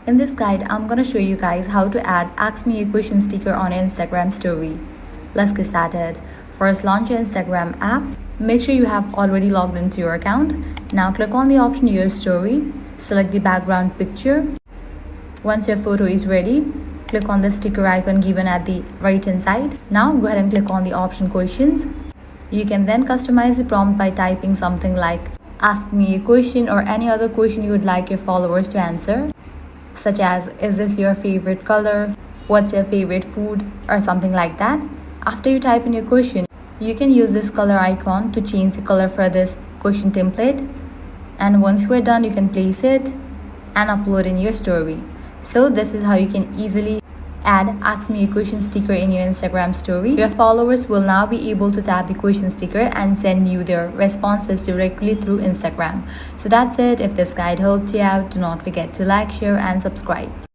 In this guide, I'm gonna show you guys how to add Ask Me a Question sticker on your Instagram story. Let's get started. First, launch your Instagram app. Make sure you have already logged into your account. Now click on the option Your Story. Select the background picture. Once your photo is ready, click on the sticker icon given at the right hand side. Now go ahead and click on the option Questions. You can then customize the prompt by typing something like ask me a question or any other question you would like your followers to answer, such as is this your favorite color, what's your favorite food, or something like that. After you type in your question, you can use this color icon to change the color for this question template, and once you are done, you can place it and upload in your story. So this is how you can easily add Ask Me a Question sticker in your Instagram story. Your followers will now be able to tap the question sticker and send you their responses directly through Instagram. So that's it. If this guide helped you out, do not forget to like, share and subscribe.